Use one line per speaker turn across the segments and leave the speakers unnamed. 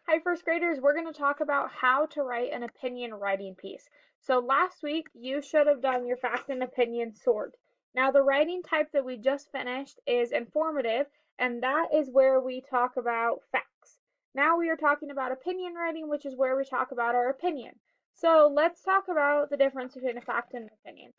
Hi, first graders. We're going to talk about how to write an opinion writing piece. So last week, you should have done your fact and opinion sort. Now, the writing type that we just finished is informative, and that is where we talk about facts. Now we are talking about opinion writing, which is where we talk about our opinion. So let's talk about the difference between a fact and an opinion.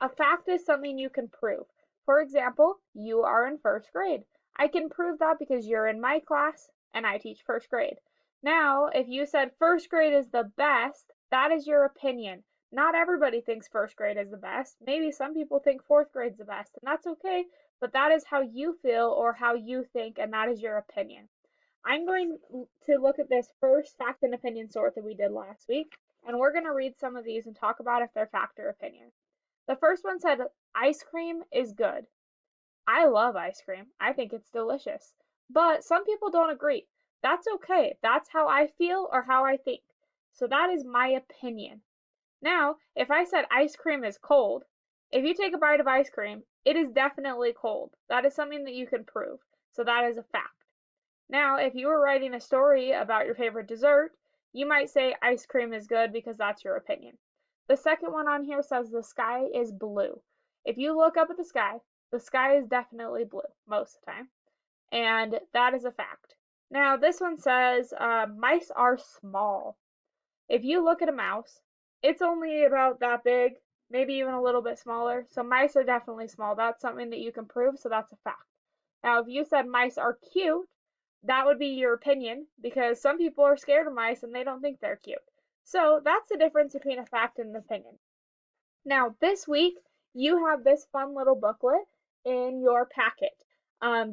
A fact is something you can prove. For example, you are in first grade. I can prove that because you're in my class and I teach first grade. Now, if you said first grade is the best, that is your opinion. Not everybody thinks first grade is the best. Maybe some people think fourth grade's the best, and that's okay, but that is how you feel or how you think, and that is your opinion. I'm going to look at this first fact and opinion sort that we did last week, and we're going to read some of these and talk about if they're fact or opinion. The first one said ice cream is good. I love ice cream. I think it's delicious. But some people don't agree. That's okay. That's how I feel or how I think. So that is my opinion. Now, if I said ice cream is cold, if you take a bite of ice cream, it is definitely cold. That is something that you can prove. So that is a fact. Now, if you were writing a story about your favorite dessert, you might say ice cream is good because that's your opinion. The second one on here says the sky is blue. If you look up at the sky is definitely blue most of the time, and that is a fact. Now, this one says mice are small. If you look at a mouse, it's only about that big, maybe even a little bit smaller. So mice are definitely small. That's something that you can prove, so that's a fact. Now, if you said mice are cute, that would be your opinion because some people are scared of mice and they don't think they're cute. So that's the difference between a fact and an opinion. Now, this week, you have this fun little booklet in your packet.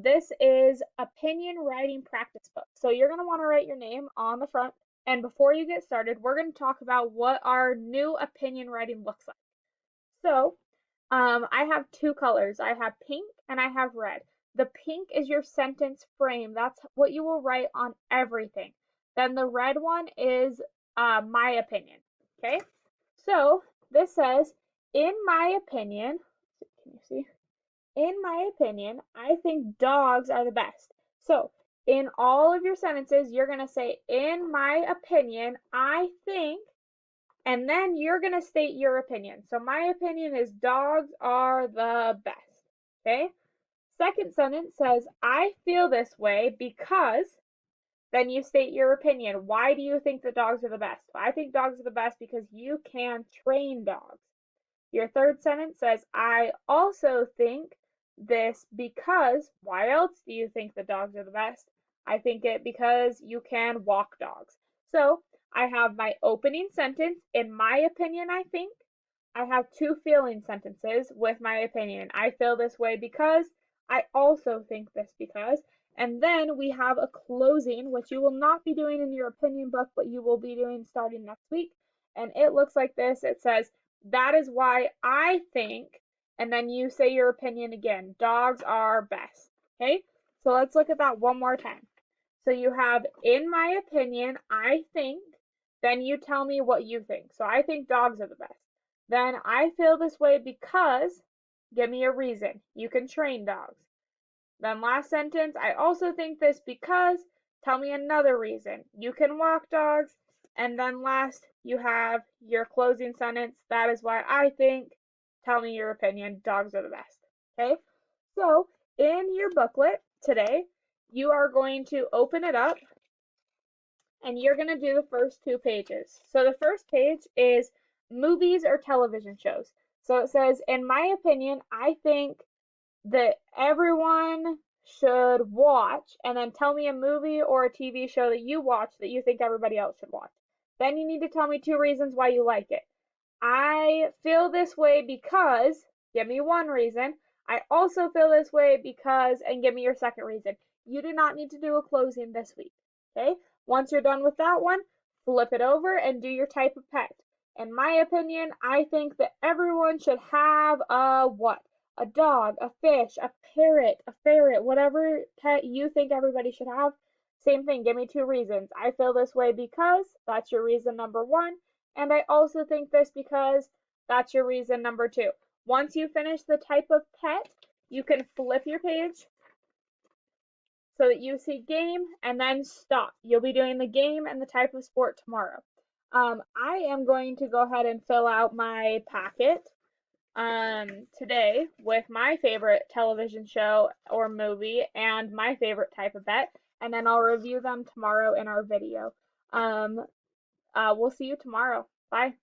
This is opinion writing practice book. So you're going to want to write your name on the front. And before you get started, we're going to talk about what our new opinion writing looks like. So I have two colors. I have pink and I have red. The pink is your sentence frame. That's what you will write on everything. Then the red one is my opinion. Okay? So this says, in my opinion, can you see? In my opinion, I think dogs are the best. So in all of your sentences, you're going to say, in my opinion, I think, and then you're going to state your opinion. So my opinion is dogs are the best. Okay? Second sentence says, I feel this way because, then you state your opinion. Why do you think that dogs are the best? I think dogs are the best because you can train dogs. Your third sentence says, I also think this because, why else do you think the dogs are the best? I think it because you can walk dogs. So I have my opening sentence, in my opinion, I think. I have two feeling sentences with my opinion. I feel this way because, I also think this because. And then we have a closing, which you will not be doing in your opinion book, but you will be doing starting next week. And it looks like this. It says, that is why I think, and then you say your opinion again. Dogs are best. Okay? So let's look at that one more time. So you have, in my opinion, I think, then you tell me what you think. So I think dogs are the best. Then I feel this way because, give me a reason. You can train dogs. Then last sentence, I also think this because, tell me another reason. You can walk dogs. And then last, you have your closing sentence. That is why I think, tell me your opinion. Dogs are the best. Okay? So in your booklet today, you are going to open it up and you're going to do the first two pages. So the first page is movies or television shows. So it says, in my opinion, I think that everyone should watch, and then tell me a movie or a TV show that you watch that you think everybody else should watch. Then you need to tell me two reasons why you like it. I feel this way because, give me one reason. I also feel this way because, and give me your second reason. You do not need to do a closing this week. Okay? Once you're done with that one, flip it over and do your type of pet. In my opinion, I think that everyone should have a what? A dog, a fish, a parrot, a ferret, whatever pet you think everybody should have. Same thing, give me two reasons. I feel this way because, that's your reason number one. And I also think this because, that's your reason number two. Once you finish the type of pet, you can flip your page. so that you see game and then stop. You'll be doing the game and the type of sport tomorrow. I am going to go ahead and fill out my packet today with my favorite television show or movie and my favorite type of bet, and then I'll review them tomorrow in our video. We'll see you tomorrow. Bye.